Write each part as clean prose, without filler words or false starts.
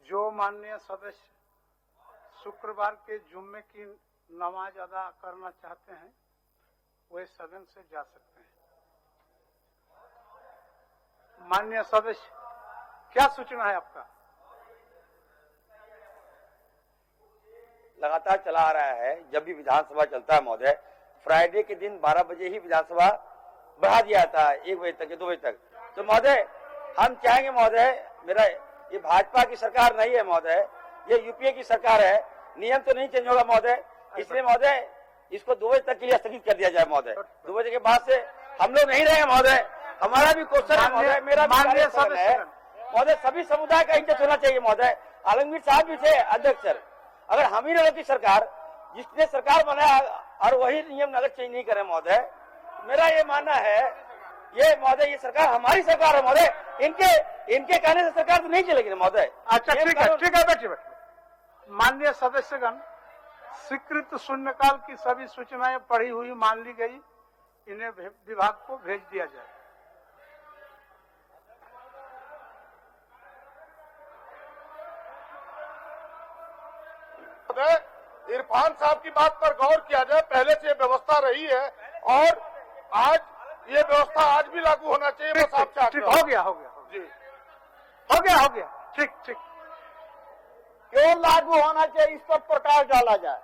जो माननीय सदस्य शुक्रवार के जुम्मे की नमाज अदा करना चाहते हैं वे सदन से जा सकते हैं। माननीय सदस्य, क्या सूचना है आपका? लगातार चला आ रहा है, जब भी विधानसभा चलता है महोदय, फ्राइडे के दिन 12 बजे ही विधानसभा बढ़ा दिया जाता है 1 बजे तक या 2 बजे तक। तो महोदय हम चाहेंगे महोदय, मेरा ये भाजपा की सरकार नहीं है महोदय, ये यूपीए की सरकार है, नियम तो नहीं चेंज होगा महोदय, इसलिए महोदय इसको 2 बजे तक के लिए स्थगित कर दिया जाए महोदय। 2 बजे के बाद से हम लोग नहीं रहेंगे महोदय। हमारा भी क्वेश्चन है महोदय, मेरा भी सवाल है महोदय, सभी समुदाय का इज्जत होना चाहिए महोदय। आलमगीर साहब भी थे अध्यक्ष सर, अगर हम ही रहती सरकार, जिसने सरकार बनाया और वही नियम अगर चेंज नहीं करे महोदय, मेरा ये मानना है ये महोदय ये सरकार हमारी सरकार है महोदय, इनके कहने से सरकार तो नहीं चलेगी महोदय। अच्छा ठीक है बैठिए। माननीय सदस्यगण, स्वीकृत शून्यकाल की सभी सूचनाएं पढ़ी हुई मान ली गई, इन्हें विभाग को भेज दिया जाए। इरफान साहब की बात पर गौर किया जाए, पहले से व्यवस्था रही है और आज ये व्यवस्था आज भी लागू होना चाहिए। बस आप चाहते हो गया जी, हो गया ठीक। क्यों लागू होना चाहिए, इस पर प्रकाश डाला जाए।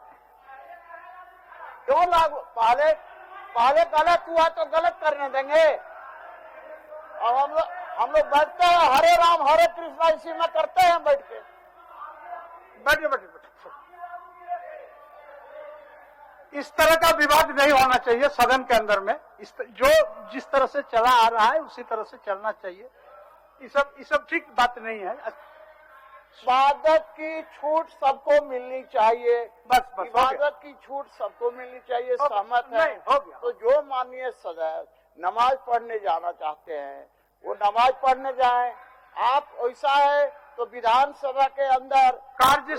क्यों लागू, पहले गलत हुआ तो गलत करने देंगे। अब हम लोग बैठते हैं, हरे राम हरे कृष्णा इसी में करते हैं बैठ के। बैठिए। इस तरह का विवाद नहीं होना चाहिए सदन के अंदर में। जिस तरह से चला आ रहा है उसी तरह से चलना चाहिए। ये सब ठीक बात नहीं है। इबादत की छूट सबको मिलनी चाहिए, बस इबादत की छूट सबको मिलनी चाहिए। सहमत है? हो गया। तो जो माननीय सदस्य नमाज पढ़ने जाना चाहते हैं वो नमाज पढ़ने जाएं। आप ऐसा है तो विधानसभा के अंदर कार्य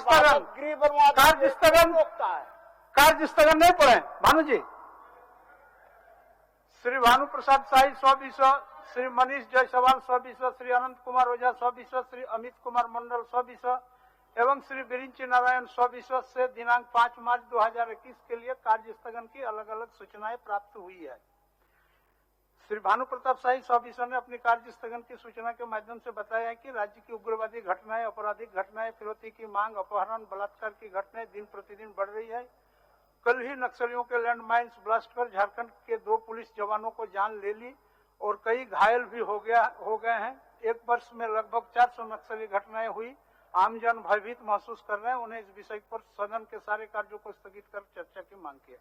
स्थगन रोकता है। कार्य स्थगन नहीं पढ़े भानु जी। श्री भानु प्रसाद शाही 100 श्री मनीष जायसवाल 100, श्री अनंत कुमार ओझा 100, श्री अमित कुमार मंडल 100 एवं श्री बिरिंची नारायण 100 से दिनांक 5 मार्च 2021 के लिए कार्य स्थगन की अलग अलग सूचनाएं प्राप्त हुई है। श्री भानु प्रताप शाही 100 ने अपनी कार्य स्थगन की सूचना के माध्यम से बताया है कि राज्य की उग्रवादी घटनाएं, आपराधिक घटनाएं, फिरौती की मांग, अपहरण, बलात्कार की घटनाएं दिन प्रतिदिन बढ़ रही है। कल ही नक्सलियों के लैंड माइन्स ब्लास्ट कर झारखंड के 2 पुलिस जवानों को जान ले ली और कई घायल भी हो गए हैं। 1 वर्ष में लगभग 400 नक्सली घटनाएं हुई। आमजन भयभीत महसूस कर रहे हैं। उन्हें इस विषय पर सदन के सारे कार्यों को स्थगित कर चर्चा की मांग की है।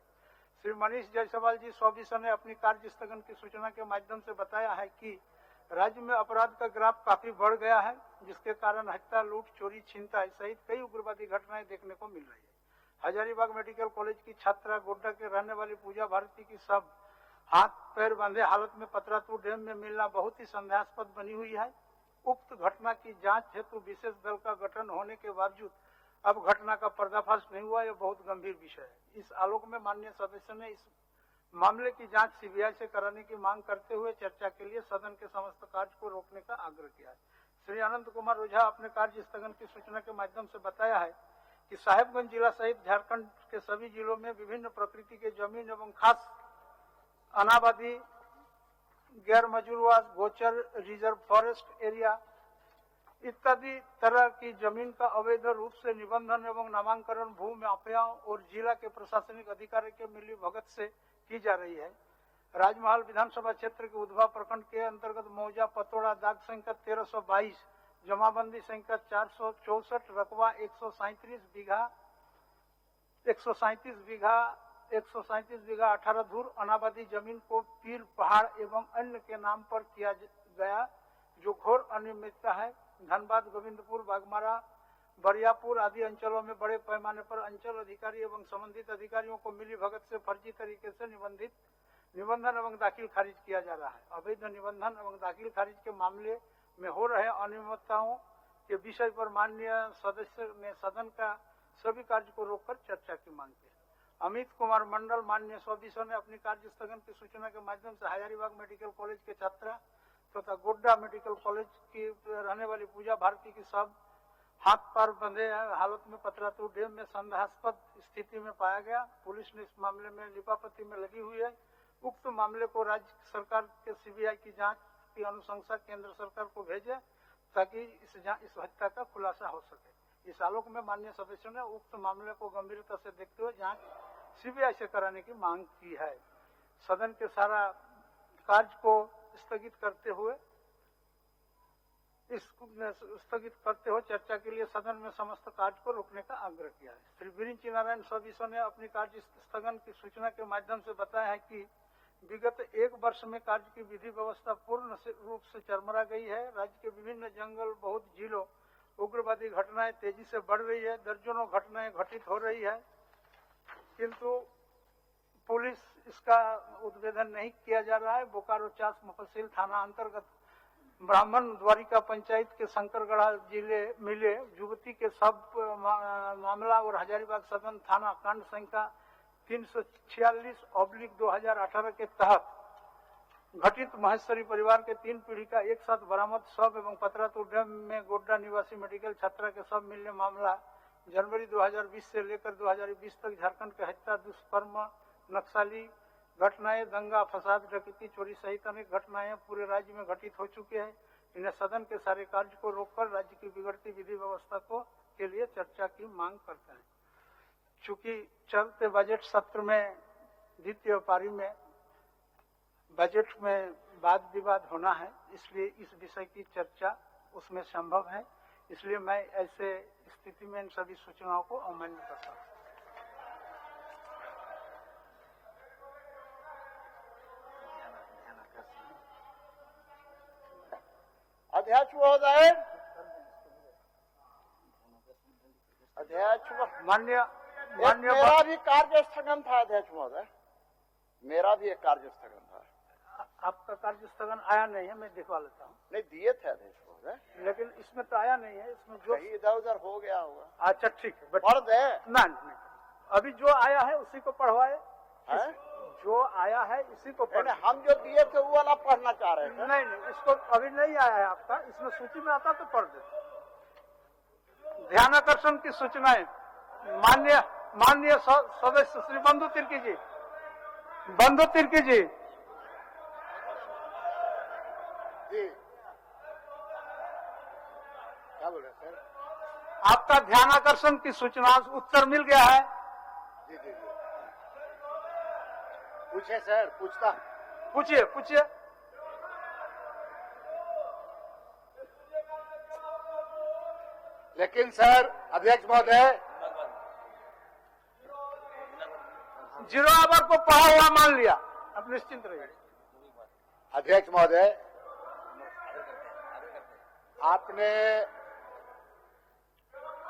श्री मनीष जायसवाल जी 100 ने अपनी कार्य स्थगन की सूचना के माध्यम से बताया है कि राज्य में अपराध का ग्राफ काफी बढ़ गया है, जिसके कारण हत्या, लूट, चोरी, छिनताई सहित कई उग्रवादी घटनाएं देखने को मिल रही है। हजारीबाग मेडिकल कॉलेज की छात्रा गोड्डा के रहने वाली पूजा भारती की सब हाथ पैर बांधे हालत में पतरातू डैम में मिलना बहुत ही संदेहास्पद बनी हुई है। उक्त घटना की जांच हेतु विशेष दल का गठन होने के बावजूद अब घटना का पर्दाफाश नहीं हुआ, यह बहुत गंभीर विषय है। इस आलोक में माननीय सदस्य ने इस मामले की जांच सीबीआई से कराने की मांग करते हुए चर्चा के लिए सदन के समस्त कार्य को रोकने का आग्रह किया है। श्री अनंत कुमार ओझा अपने कार्य स्थगन की सूचना के माध्यम से बताया है कि साहेबगंज जिला सहित झारखंड के सभी जिलों में विभिन्न प्रकृति के जमीन एवं खास अनाबादी, गैर मजूरवास, गोचर, रिजर्व फॉरेस्ट एरिया इत्यादि तरह की जमीन का अवैध रूप से निबंधन एवं नामांकन भू माफियाओं और जिला के प्रशासनिक अधिकारी के मिली भगत से की जा रही है। राजमहल विधानसभा क्षेत्र के उधवा प्रखंड के अंतर्गत मौजा, पतोड़ा, दाग संख्या 1322, जमाबंदी संख्या 464, रकबा 137 बीघा 18 धूर अनाबादी जमीन को पीर पहाड़ एवं अन्य के नाम पर किया गया, जो घोर अनियमितता है। धनबाद, गोविंदपुर, बागमारा, बरियापुर आदि अंचलों में बड़े पैमाने पर अंचल अधिकारी एवं संबंधित अधिकारियों को मिली भगत से फर्जी तरीके से निबंधन एवं दाखिल खारिज किया जा रहा है। अवैध निबंधन एवं दाखिल खारिज के मामले में हो रहे अनियमितताओं के विषय पर माननीय सदस्य ने सदन का सभी कार्य को रोककर चर्चा की मांग की। अमित कुमार मंडल माननीय 100 ने अपनी कार्य स्थगन की सूचना के माध्यम से हजारीबाग मेडिकल कॉलेज के छात्रा तथा गोड्डा मेडिकल कॉलेज की रहने वाली पूजा भारती की सब हाथ पैर बंधे हालत में पतरातू डैम में संदेहास्पद स्थिति में पाया गया। पुलिस ने इस मामले में लिपापति में लगी हुई है। उक्त मामले को राज्य सरकार के सीबीआई की जांच की अनुशंसा केंद्र सरकार को भेजे ताकि इस हत्या का खुलासा हो सके। इस आलोक में माननीय सदस्यों ने उक्त मामले को गंभीरता से देखते हुए जांच सीबीआई से कराने की मांग की है। सदन के सारा कार्य को स्थगित करते हुए चर्चा के लिए सदन में समस्त कार्य को रोकने का आग्रह किया है। श्री बिरिंची नारायण सविसो ने अपनी कार्य स्थगन की सूचना के माध्यम से बताया है कि विगत 1 वर्ष में कार्य की विधि व्यवस्था पूर्ण रूप से चरमरा गई है। राज्य के विभिन्न जंगल, बहुत जिलों उग्रवादी घटनाएं तेजी से बढ़ रही है। दर्जनों घटनाएं घटित हो रही है, किंतु पुलिस इसका उद्भेदन नहीं किया जा रहा है। बोकारो चास मुफस्सिल थाना अंतर्गत ब्राह्मण द्वारिका पंचायत के शंकरगढ़ा जिले मिले युवती के सब मामला और हजारीबाग सदन थाना कांड संख्या 346/2018 के तहत घटित महेश्वरी परिवार के 3 पीढ़ी का एक साथ बरामद शव एवं पतरातू डैम में गोड्डा निवासी मेडिकल छात्रा के शव मिलने मामला जनवरी 2020 से लेकर 2020 तक झारखंड के हत्या, दुष्कर्म, नक्सली घटनाएं, दंगा फसाद, डकैती, चोरी सहित अनेक घटनाएं पूरे राज्य में घटित हो चुके हैं। इन्हें सदन के सारे कार्य को रोककर राज्य की बिगड़ती विधि व्यवस्था के लिए चर्चा की मांग करते हैं। चूंकि चलते बजट सत्र में द्वितीय पारी में बजट में वाद विवाद होना है, इसलिए इस विषय की चर्चा उसमें संभव है। इसलिए मैं ऐसे स्थिति में इन सभी सूचनाओं को अमान्य करता हूँ। अध्यक्ष महोदय, अध्यक्ष मान्य मेरा भी कार्य स्थगन था। अध्यक्ष महोदय, मेरा भी एक कार्य स्थगन था। आपका कार्य स्थगन आया नहीं है, मैं दिखवा लेता हूँ। नहीं दिए थे अध्यक्ष महोदय, लेकिन इसमें तो आया नहीं है। इसमें जो इधर उधर हो गया होगा। अच्छा ठीक है, पढ़ दे। नहीं, अभी जो आया है उसी को पढ़वाए। जो आया है इसी को पढ़। हम जो दिए थे वो वाला पढ़ना चाह रहे थे। नहीं, इसको अभी नहीं आया है आपका। इसमें सूची में आता तो पढ़ देते। ध्यानाकर्षण की सूचनाएं माननीय सदस्य श्री बंधु तिर्की जी, क्या बोल रहे सर? आपका ध्यानाकर्षण की सूचना उत्तर मिल गया है। जी। पूछे सर, पूछिए। लेकिन सर अध्यक्ष महोदय, 0 आवर को पढ़ा हुआ मान लिया, अब निश्चिंत रहिए। अध्यक्ष महोदय, आपने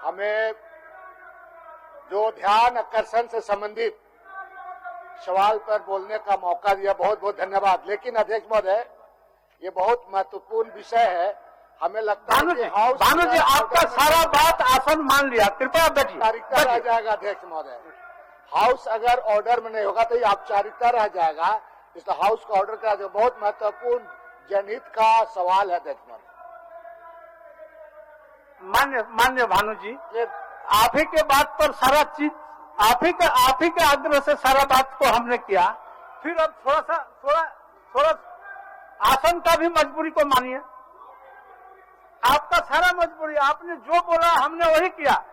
हमें जो ध्यान आकर्षण से संबंधित सवाल पर बोलने का मौका दिया, बहुत बहुत धन्यवाद। लेकिन अध्यक्ष महोदय, ये बहुत महत्वपूर्ण विषय है। हमें लगता है कि भानु जी आपका सारा बात आसन मान लिया, कृपया बैठिए। औपचारिकता रह जाएगा अध्यक्ष महोदय। हाउस अगर ऑर्डर में नहीं होगा तो ये औपचारिकता रह जाएगा, इसलिए हाउस का ऑर्डर करा। बहुत महत्वपूर्ण जनहित का सवाल है अध्यक्ष महोदय। मान्य भानु जी, आप ही के बात पर सारा चीज आप ही के आग्रह से सारा बात को हमने किया। फिर अब थोड़ा आसन का भी मजबूरी को मानिए। आपका सारा मजबूरी, आपने जो बोला हमने वही किया।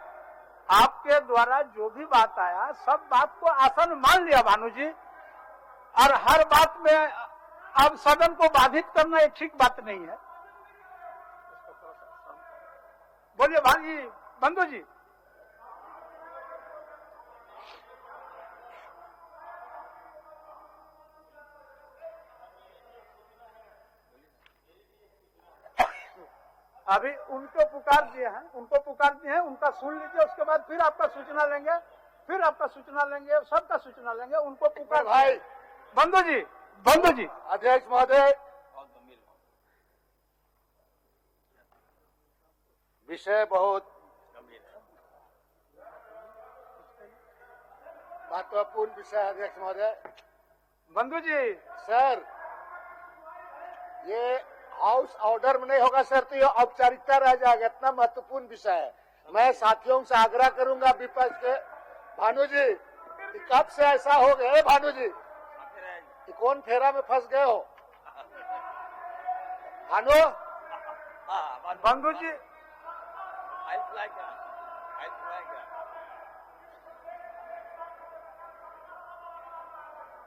आपके द्वारा जो भी बात आया सब बात को आसन मान लिया भानु जी। और हर बात में अब सदन को बाधित करना एक ठीक बात नहीं है। बोलिए भाई बंधु जी। अभी उनको पुकार दिए हैं, उनका सुन लीजिए। उसके बाद फिर आपका सूचना लेंगे, सबका सूचना लेंगे। उनको पुकार भाई बंधु जी। अध्यक्ष महोदय, विषय बहुत महत्वपूर्ण विषय है अध्यक्ष महोदय। बंधु जी सर, ये हाउस ऑर्डर में नहीं होगा सर, तो ये औपचारिकता रह जाएगा। इतना महत्वपूर्ण विषय है। मैं साथियों से आग्रह करूंगा विपक्ष के, भानु जी कब से ऐसा हो गया भानु जी, कौन फेरा में फंस गए हो भानु? बंधु जी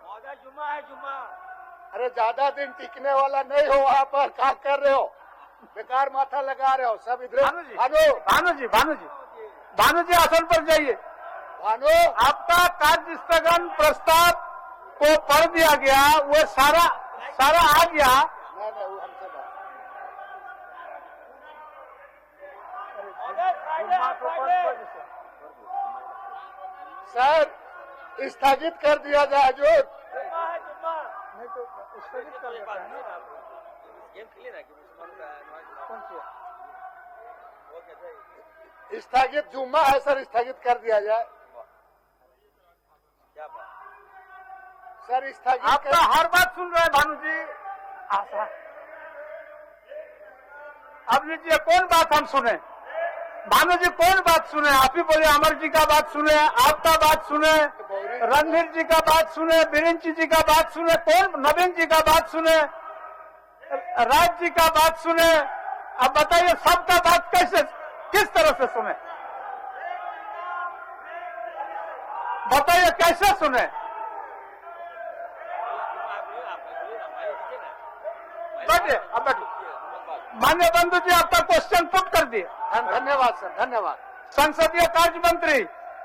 महोदय जुम्मा है जुम्मा। अरे ज्यादा दिन टिकने वाला नहीं हो वहाँ पर, क्या कर रहे हो, बेकार माथा लगा रहे हो सब इधर। भानु जी भानु भानु जी आसन पर जाइए। भानु आपका कार्य स्थगन प्रस्ताव को पढ़ दिया गया, वो सारा आ गया। नहीं वो हमसे बात। सर स्थगित कर दिया जाए जो नहीं तो स्थगित कर देता है ना। गेम खेले ना कौन सी? स्थगित जुम्मा है सर, स्थगित कर दिया जाए क्या बात? सर स्थगित आपका हर बात सुन रहे हैं भानु जी। आशा अब लीजिए, कौन बात हम सुने? भानु जी कौन बात सुने? आप ही बोले अमर जी का बात सुने, आपका बात सुने, रणधीर जी का बात सुने, बिरिंची जी का बात सुने, कौन नवीन जी का बात सुने, राज जी का बात सुने। अब बताइए सबका बात कैसे किस तरह से सुने? बताइए कैसे सुने? बैठिए, अब बैठिए। मान्य बंधु जी आपका क्वेश्चन पुट कर दिए। धन्यवाद सर, धन्यवाद। संसदीय कार्य मंत्री,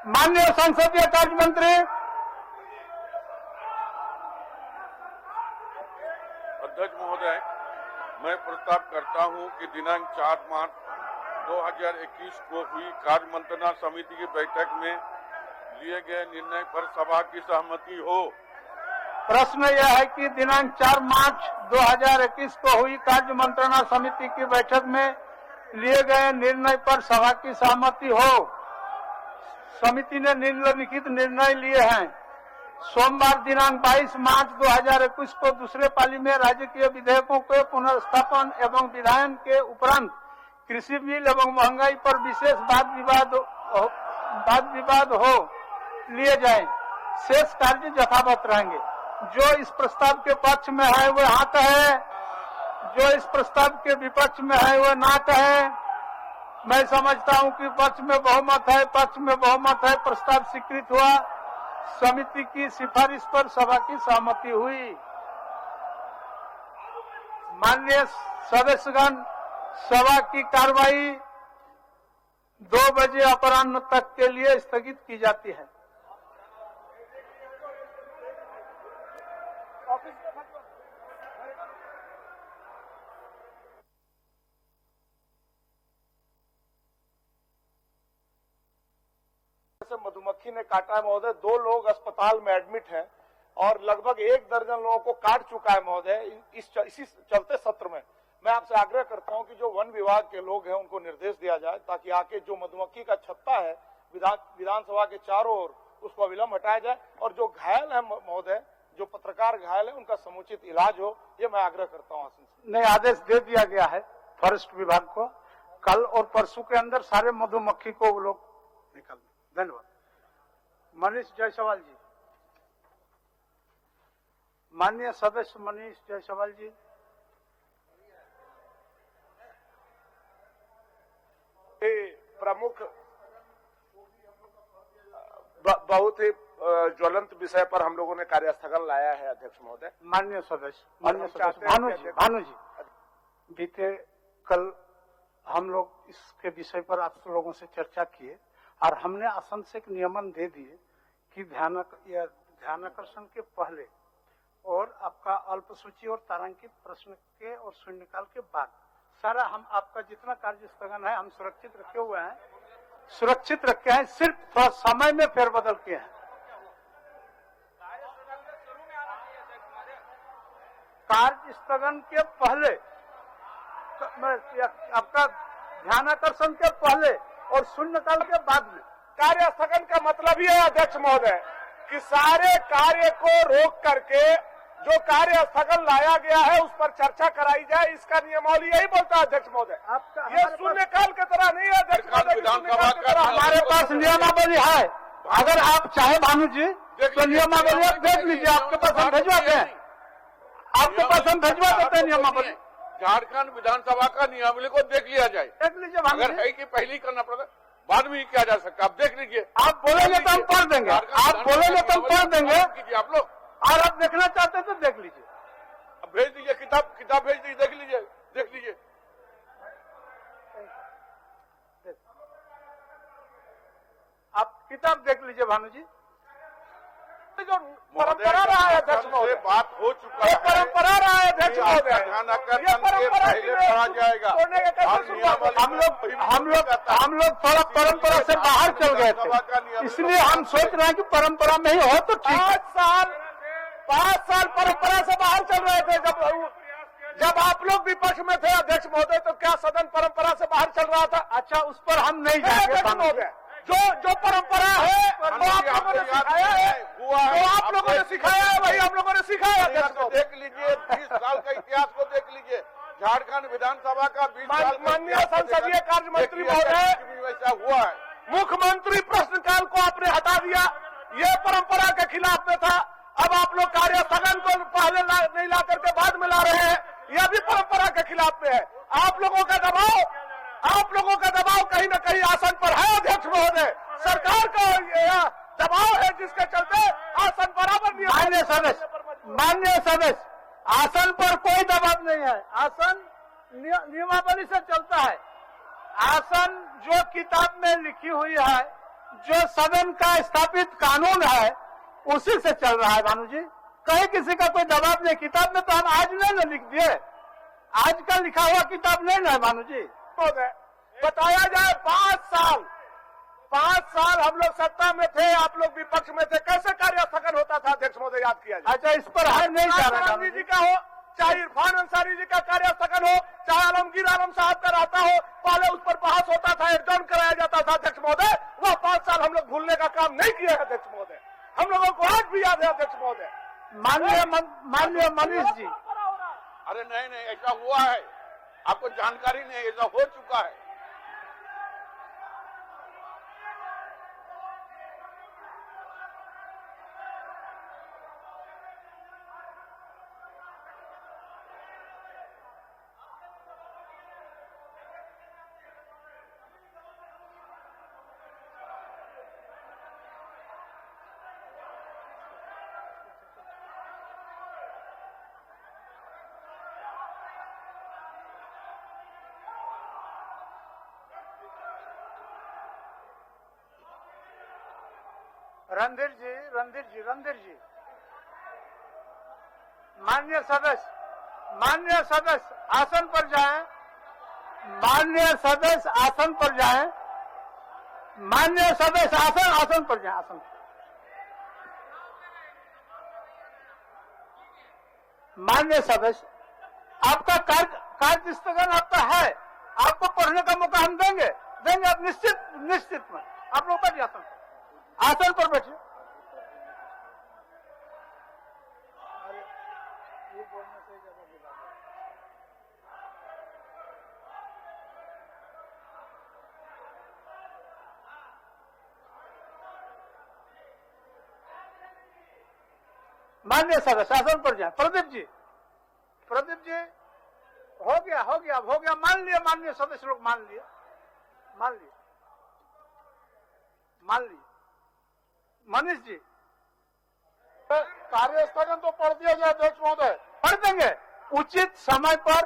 माननीय संसदीय कार्य मंत्री। अध्यक्ष महोदय, मैं प्रस्ताव करता हूं कि दिनांक 4 मार्च 2021 को हुई कार्य मंत्रणा समिति की बैठक में लिए गए निर्णय पर सभा की सहमति हो। प्रश्न यह है कि दिनांक 4 मार्च 2021 को हुई कार्य मंत्रणा समिति की बैठक में लिए गए निर्णय पर सभा की सहमति हो। समिति ने निम्नलिखित निर्णय लिए हैं। सोमवार दिनांक 22 मार्च 2021 को दूसरे पाली में राजकीय विधेयकों के पुनर्स्थापन एवं विधायन के उपरांत कृषि बिल एवं महंगाई पर विशेष वाद विवाद हो लिए जाए। शेष कार्य यथावत रहेंगे। जो इस प्रस्ताव के पक्ष में है वह हाँ कहे, जो इस प्रस्ताव के विपक्ष में है वह ना कहे। मैं समझता हूं कि पक्ष में बहुमत है, पक्ष में बहुमत है। प्रस्ताव स्वीकृत हुआ। समिति की सिफारिश पर सभा की सहमति हुई। माननीय सदस्यगण, सभा की कार्रवाई 2 बजे अपराह्न तक के लिए स्थगित की जाती है। मधुमक्खी ने काटा है महोदय। 2 लोग अस्पताल में एडमिट हैं और लगभग 1 दर्जन लोगों को काट चुका है महोदय। इसी चलते सत्र में मैं आपसे आग्रह करता हूं कि जो वन विभाग के लोग हैं उनको निर्देश दिया जाए ताकि आके जो मधुमक्खी का छत्ता है विधानसभा के चारों ओर उसको अविलंब हटाया जाए और जो घायल है महोदय, जो पत्रकार घायल है, उनका समुचित इलाज हो, ये मैं आग्रह करता हूँ। नहीं, आदेश दे दिया गया है फॉरेस्ट विभाग को। कल और परसों के अंदर सारे मधुमक्खी को वो लोग निकाल दें। धन्यवाद। मनीष जायसवाल जी, माननीय सदस्य मनीष जायसवाल जी। प्रमुख बहुत ही ज्वलंत विषय पर हम लोगों ने कार्यस्थगन लाया है अध्यक्ष महोदय। माननीय सदस्य भानु जी, बीते कल हम लोग इसके विषय पर आप लोगों से चर्चा किए और हमने असंशय नियमन दे दिए कि ध्यानाकर्षण के पहले और आपका अल्प सूची और तारांकित प्रश्न के और शून्यकाल के बाद सारा हम आपका जितना कार्य स्थगन है हम सुरक्षित रखे हुए हैं, सुरक्षित रखे हैं। सिर्फ थोड़ा समय में फेरबदल किए हैं। कार्य स्थगन के पहले, आपका ध्यानाकर्षण के पहले और शून्यकाल के बाद में। कार्य स्थगन का मतलब ही है अध्यक्ष महोदय कि सारे कार्य को रोक करके जो कार्य स्थगन लाया गया है उस पर चर्चा कराई जाए, इसका नियमावली यही बोलता है अध्यक्ष महोदय। ये शून्यकाल की तरह नहीं है अध्यक्ष महोदय, विधानसभा का हमारे पास नियमावली है। अगर आप चाहे भानु जी तो नियमावली आप देख लीजिए, आपके पास हम भिजवाते हैं, आपके पास हम भिजवा देते हैं नियमावली। झारखंड विधानसभा का नियमावली को देख लिया जाए, देख लीजिए भानु अगर जी। है कि पहले ही करना पड़ता, बाद में ही किया जा सकता, आप देख लीजिए। आप बोलेंगे तो हम पढ़ देंगे, आप बोलेंगे तो हम पढ़ देंगे, कीजिए आप लोग, और आप देखना चाहते हैं तो देख लीजिए। अब भेज दीजिए, किताब भेज दीजिए, देख लीजिए। आप किताब देख लीजिए भानु जी। जो परंपरा रहा है अध्यक्ष महोदय, बात हो चुका ये है, परंपरा रहा है अध्यक्ष महोदय, ध्यान आकर ये परंपरा पहले पढ़ा जाएगा। तोड़ने का कैसे शुरुआत होगा? हम लोग थोड़ा परंपरा से बाहर चल गए थे, इसलिए हम सोच रहे हैं कि परंपरा में ही हो तो ठीक है। 5 साल परंपरा से बाहर चल रहे थे। जब आप लोग विपक्ष में थे अध्यक्ष महोदय, तो क्या सदन परंपरा से बाहर चल रहा था? अच्छा, उस पर हम नहीं जाएंगे अध्यक्ष भानु जी। महोदय, जो परंपरा है वो आप लोगों ने सिखाया है, जो आप लोगों ने सिखाया है वही हम लोगों ने सिखाया है अध्यक्ष महोदय। देख लीजिए, 20 साल का इतिहास को देख लीजिए, झारखंड विधानसभा का 20 साल का माननीय इतिहास को संसदीय देखा। कार्य मंत्री देखिए, महोदय, वैसा हुआ है। मुख्यमंत्री प्रश्नकाल को आपने हटा दिया, ये परंपरा के खिलाफ में था। अब आप लोग कार्य स्थगन को पहले नहीं ला करके बाद में ला रहे हैं, यह भी परंपरा के खिलाफ में है। आप लोगों का दबाव कहीं न कहीं आसन पर है अध्यक्ष महोदय, सरकार का दबाव है जिसके चलते आसन बराबर नहीं। मान्य सदस्य, आसन पर कोई दबाव नहीं है, आसन नियमावली से चलता है। आसन जो किताब में लिखी हुई है, जो सदन का स्थापित कानून है, उसी से चल रहा है भानु जी। कहीं किसी का कोई दबाव नहीं। किताब में तो हम आज नहीं ना लिख दिए, आज का लिखा हुआ किताब नहीं ना है भानु जी। बताया जाए 5 साल हम लोग सत्ता में थे, आप लोग विपक्ष में थे, कैसे कार्य स्थगन होता था अध्यक्ष महोदय, याद किया जाए। अच्छा, इस पर हम नहीं जा रहे गांधी जी का हो, चाहे इरफान अंसारी जी का कार्य स्थगन हो, चाहे आलमगीर आलम साहब का रहता हो, पहले उस पर बहस होता था, एडजॉर्न कराया जाता था अध्यक्ष महोदय। वह 5 साल हम लोग भूलने का काम नहीं किया है अध्यक्ष महोदय, हम लोगों को आज भी याद है अध्यक्ष महोदय। माननीय मनीष जी, अरे नहीं, ऐसा हुआ है, आपको जानकारी नहीं, ऐसा हो चुका है। रणधीर जी, माननीय सदस्य आसन पर जाएं, माननीय सदस्य आसन पर जाएं, माननीय सदस्य आसन पर जाएं, आसन पर। माननीय सदस्य, आपका कार्य स्थगन आपका है, आपको पढ़ने का मौका हम देंगे, आप निश्चित में आप लोग बैठिए, आसन पर बैठिए। माननीय सदस्य आसन पर जाए। प्रदीप जी, हो गया, मान लिया माननीय सदस्य लोग, मान लिया। मनीष जी, कार्य स्थगन तो पढ़ दिया जाए अध्यक्ष महोदय। पढ़ देंगे उचित समय पर,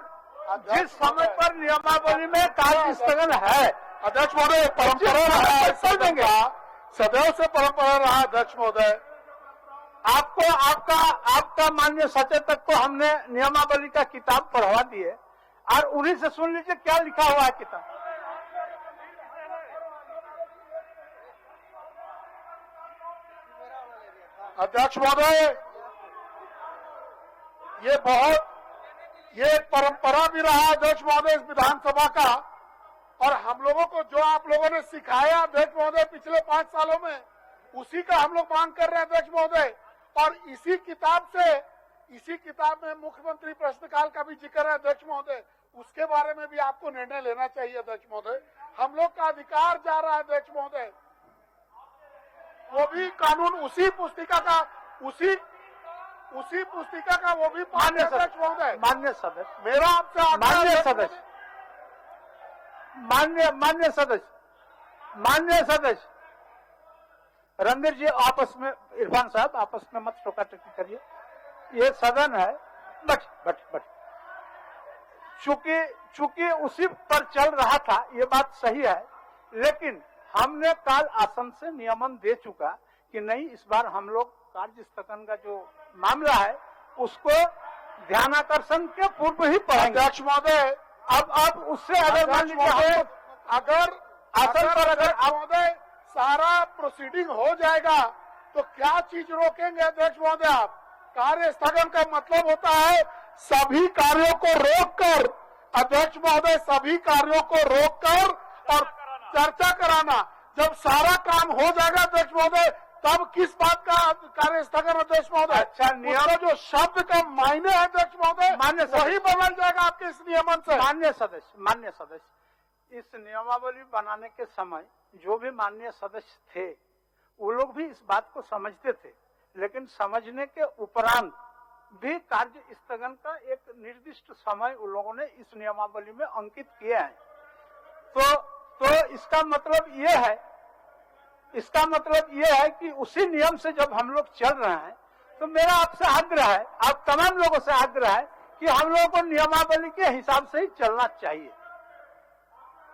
जिस समय पर नियमावली में कार्य स्थगन है अध्यक्ष महोदय, परंपरा रहा है, पढ़ देंगे। सदैव से परंपरा रहा अध्यक्ष महोदय। आपका माननीय सचेतक को हमने नियमावली का किताब पढ़वा दिए, और उन्हीं से सुन लीजिए क्या लिखा हुआ है किताब। अध्यक्ष महोदय, ये परंपरा भी रहा अध्यक्ष महोदय इस विधानसभा का, और हम लोगों को जो आप लोगों ने सिखाया अध्यक्ष महोदय पिछले 5 सालों में, उसी का हम लोग मांग कर रहे हैं अध्यक्ष महोदय। और इसी किताब से इसी किताब में मुख्यमंत्री प्रश्नकाल का भी जिक्र है अध्यक्ष महोदय, उसके बारे में भी आपको निर्णय लेना चाहिए अध्यक्ष महोदय। हम लोग का अधिकार जा रहा है अध्यक्ष महोदय, वो भी कानून उसी पुस्तिका का वो भी मान्य अध्यक्ष महोदय। मान्य सदस्य, मेरा आपसे मान्य सदस्य, मान्य सदस्य रणधीर जी आपस में, इरफान साहब आपस में मत टोका टकी करिए, ये सदन है। बट चूंकि उसी पर चल रहा था, ये बात सही है, लेकिन हमने काल आसन से नियमन दे चुका कि नहीं, इस बार हम लोग कार्य स्थगन का जो मामला है उसको ध्यानाकर्षण के पूर्व ही पढ़ेंगे अध्यक्ष महोदय। अब उससे अगर मान लीजिए अगर महोदय सारा प्रोसीडिंग हो जाएगा तो क्या चीज रोकेंगे अध्यक्ष महोदय आप? कार्य स्थगन का मतलब होता है सभी कार्यों को रोककर, अध्यक्ष महोदय, सभी कार्यों को रोककर और चर्चा कराना। जब सारा काम हो जाएगा अध्यक्ष महोदय, तब किस बात का कार्य स्थगन अध्यक्ष महोदय? अच्छा, नियम जो शब्द का मायने है अध्यक्ष महोदय, मान्य वही बदल जाएगा आपके इस नियमन से। मान्य सदस्य, इस नियमावली बनाने के समय जो भी माननीय सदस्य थे वो लोग भी इस बात को समझते थे, लेकिन समझने के उपरांत भी कार्य स्थगन का एक निर्दिष्ट समय उन लोगों ने इस नियमावली में अंकित किया है। तो इसका मतलब ये है कि उसी नियम से जब हम लोग चल रहे हैं, तो मेरा आपसे आग्रह है, आप तमाम लोगों से आग्रह है कि हम लोगों को नियमावली के हिसाब से ही चलना चाहिए।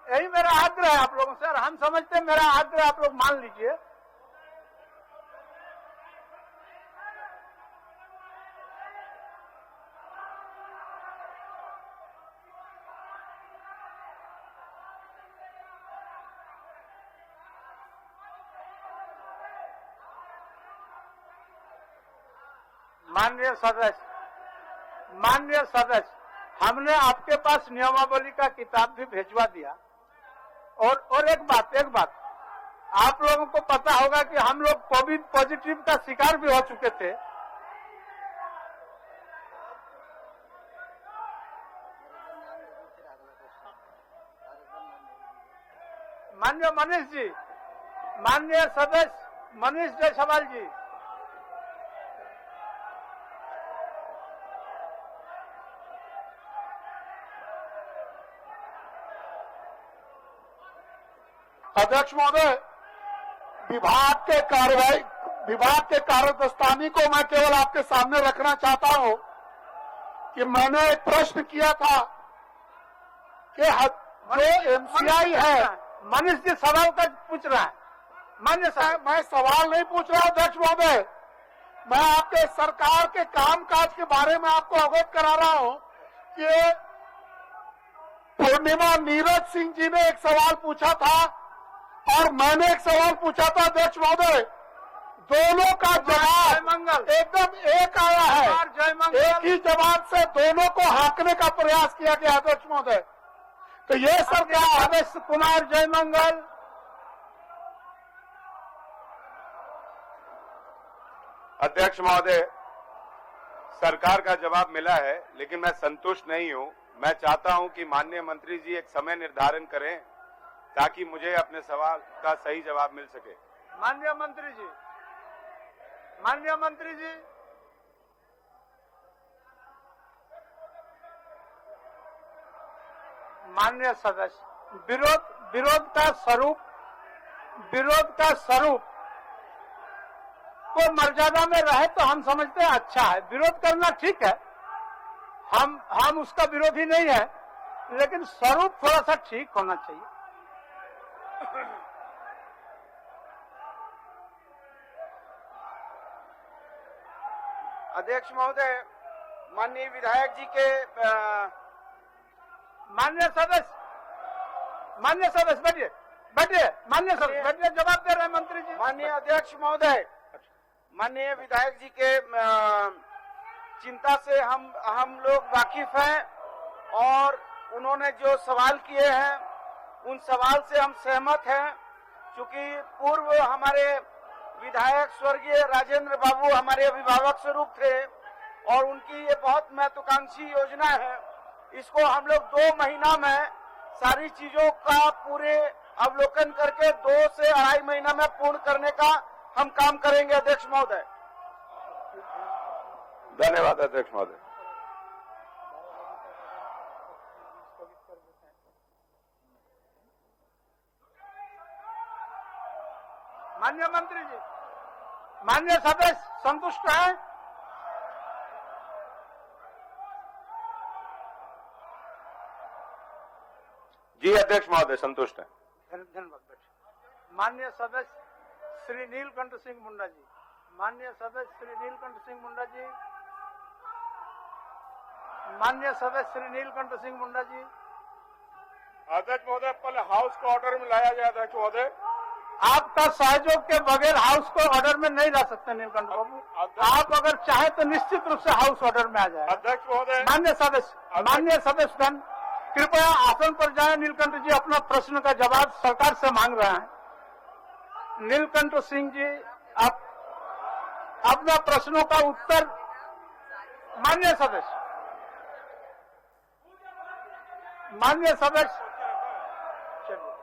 यही मेरा आग्रह है आप लोगों से, और हम समझते हैं मेरा आग्रह आप लोग मान लीजिए। माननीय सदस्य, हमने आपके पास नियमावली का किताब भी भेजवा दिया। और एक बात, आप लोगों को पता होगा कि हम लोग कोविड पॉजिटिव का शिकार भी हो चुके थे। माननीय मनीष जी, माननीय सदस्य मनीष जायसवाल जी, अध्यक्ष महोदय, विभाग के कार्यदस्तानी को मैं केवल आपके सामने रखना चाहता हूं कि मैंने एक प्रश्न किया था कि जो एमसीआई है। मनीष जी सवाल का पूछ रहा है। मान्य साहब, मैं सवाल नहीं पूछ रहा अध्यक्ष महोदय, मैं आपके सरकार के कामकाज के बारे में आपको अवगत करा रहा हूं कि पूर्णिमा नीरज सिंह जी ने एक सवाल पूछा था और मैंने एक सवाल पूछा था अध्यक्ष महोदय, दोनों का जवाब एकदम एक आया है। एक ही जवाब से दोनों को हाँकने का प्रयास किया गया अध्यक्ष महोदय। तो ये सरकार अवधेश कुमार जयमंगल। अध्यक्ष महोदय, सरकार का जवाब मिला है, लेकिन मैं संतुष्ट नहीं हूं। मैं चाहता हूं कि माननीय मंत्री जी एक समय निर्धारण करें ताकि मुझे अपने सवाल का सही जवाब मिल सके। माननीय मंत्री जी, माननीय सदस्य, विरोध का स्वरूप को मर्यादा में रहे तो हम समझते हैं अच्छा है। विरोध करना ठीक है, हम उसका विरोधी नहीं है, लेकिन स्वरूप थोड़ा सा ठीक होना चाहिए। अध्यक्ष महोदय, माननीय विधायक जी के माननीय सदस्य बैठिए, माननीय सदस्य बैठिए, जवाब दे रहे हैं मंत्री जी। माननीय अध्यक्ष महोदय, माननीय विधायक जी के चिंता से हम लोग वाकिफ हैं और उन्होंने जो सवाल किए हैं उन सवाल से हम सहमत हैं। चूंकि पूर्व हमारे विधायक स्वर्गीय राजेंद्र बाबू हमारे अभिभावक स्वरूप थे और उनकी ये बहुत महत्वाकांक्षी योजना है। इसको हम लोग 2 महीना में सारी चीजों का पूरे अवलोकन करके 2 से 2.5 महीना में पूर्ण करने का हम काम करेंगे अध्यक्ष महोदय। धन्यवाद अध्यक्ष महोदय। माननीय मंत्री जी, माननीय सदस्य संतुष्ट हैं? जी अध्यक्ष महोदय संतुष्ट है। धन्यवाद। माननीय सदस्य श्री नीलकंठ सिंह मुंडा जी, माननीय सदस्य श्री नीलकंठ सिंह मुंडा जी, माननीय सदस्य श्री नीलकंठ सिंह मुंडा जी। अध्यक्ष महोदय, पहले हाउस को ऑर्डर में लाया जाए। अध्यक्ष महोदय, आपका सहयोग के बगैर हाउस को ऑर्डर में नहीं ला सकते नीलकंठ बाबू। आप अगर चाहे तो निश्चित रूप से हाउस ऑर्डर में आ जाए। अध्यक्ष महोदय, माननीय सदस्यगण कृपया आसन पर जाएं। नीलकंठ जी अपना प्रश्न का जवाब सरकार से मांग रहे हैं। नीलकंठ सिंह जी, आप अपना प्रश्नों का उत्तर। माननीय सदस्य चलिए।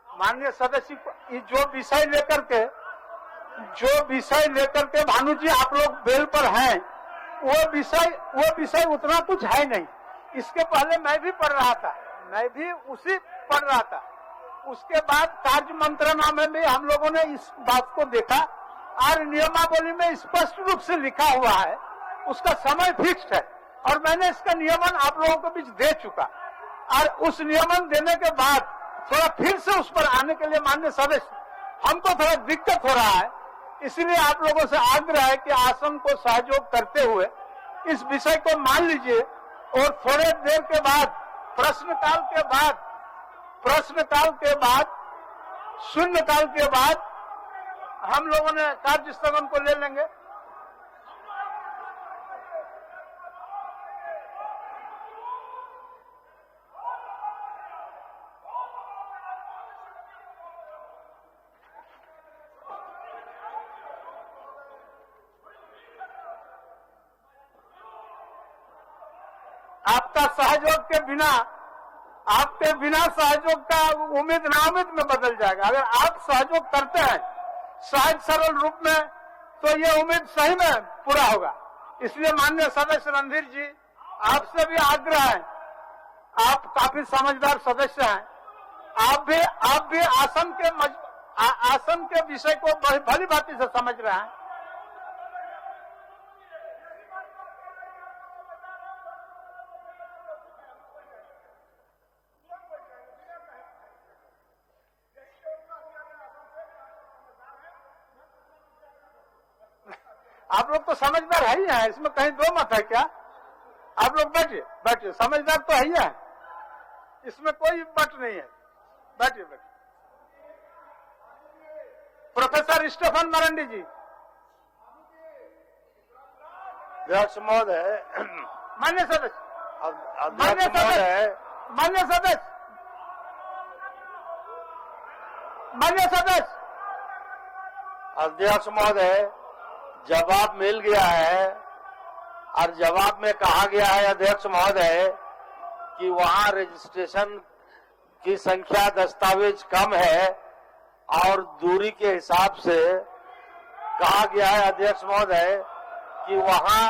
माननीय सदस्य, जो विषय लेकर के भानु जी आप लोग बेल पर हैं, वो विषय उतना कुछ है नहीं। इसके पहले मैं भी पढ़ रहा था, उसके बाद कार्य मंत्रणा में भी हम लोगों ने इस बात को देखा और नियमावली में स्पष्ट रूप से लिखा हुआ है, उसका समय फिक्स्ड है और मैंने इसका नियमन आप लोगों के बीच दे चुका। और उस नियमन देने के बाद थोड़ा फिर से उस पर आने के लिए माननीय सदस्य हमको थोड़ा दिक्कत हो रहा है। इसलिए आप लोगों से आग्रह है कि आसन को सहयोग करते हुए इस विषय को मान लीजिए और थोड़े देर के बाद प्रश्नकाल शून्यकाल के बाद हम लोगों ने कार्य स्थगन को ले लेंगे। आपके बिना सहयोग का उम्मीद नाउम्मीद में बदल जाएगा। अगर आप सहयोग करते हैं सहज सरल रूप में तो ये उम्मीद सही में पूरा होगा। इसलिए माननीय सदस्य रणधीर जी, आपसे भी आग्रह है, आप काफी समझदार सदस्य हैं, आप भी आसन के विषय को भली भांति से समझ रहे हैं। आप लोग तो समझदार है ही हैं, इसमें कहीं दो मत है क्या? आप लोग बैठिए, समझदार तो है ही है, इसमें कोई बट नहीं है। बैठिए। प्रोफेसर स्टेफन मरंडी जी। अध्यक्ष महोदय, मान्य सदस्य, अध्यक्ष महोदय, जवाब मिल गया है और जवाब में कहा गया है अध्यक्ष महोदय कि वहां रजिस्ट्रेशन की संख्या दस्तावेज कम है और दूरी के हिसाब से कहा गया है अध्यक्ष महोदय कि वहां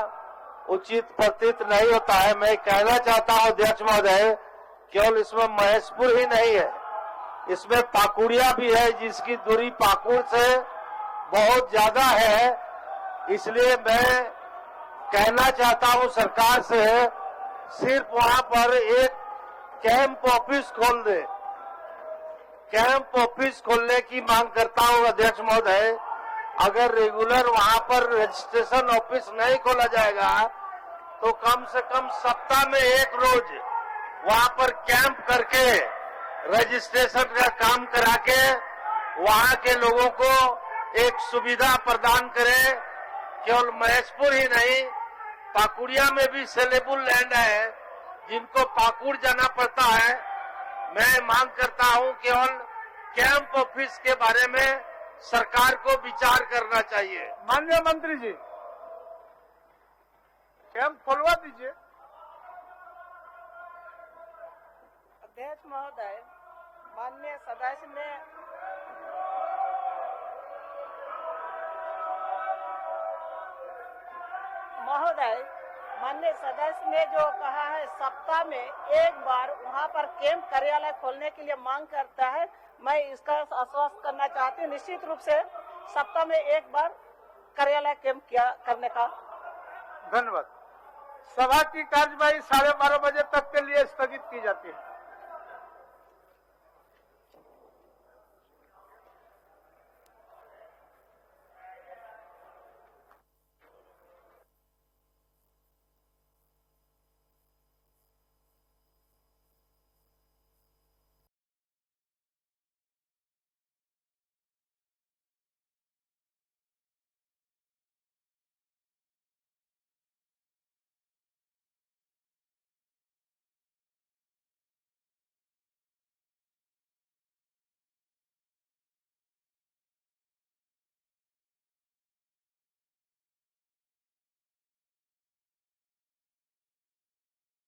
उचित प्रतीत नहीं होता है। मैं कहना चाहता हूं अध्यक्ष महोदय, केवल इसमें महेशपुर ही नहीं है, इसमें पाकुड़िया भी है जिसकी दूरी पाकुड़ से बहुत ज्यादा है। इसलिए मैं कहना चाहता हूं सरकार से, सिर्फ वहां पर एक कैंप ऑफिस खोल दे। कैंप ऑफिस खोलने की मांग करता हूं अध्यक्ष महोदय। अगर रेगुलर वहां पर रजिस्ट्रेशन ऑफिस नहीं खोला जाएगा तो कम से कम सप्ताह में एक रोज वहां पर कैंप करके रजिस्ट्रेशन का काम करा के वहां के लोगों को एक सुविधा प्रदान करें। केवल महेशपुर ही नहीं, पाकुड़िया में भी सेलेबल लैंड है जिनको पाकुड़ जाना पड़ता है। मैं मांग करता हूं केवल कैंप ऑफिस के बारे में सरकार को विचार करना चाहिए। माननीय मंत्री जी, कैंप खोलवा दीजिए। अध्यक्ष महोदय, माननीय सदस्य ने माननीय सदस्य ने जो कहा है सप्ताह में एक बार वहां पर कैंप कार्यालय खोलने के लिए मांग करता है, मैं इसका आश्वासन करना चाहती हूँ। निश्चित रूप से सप्ताह में एक बार कार्यालय कैंप करने का। धन्यवाद। सभा की कार्यवाही 12:30 बजे तक के लिए स्थगित की जाती है।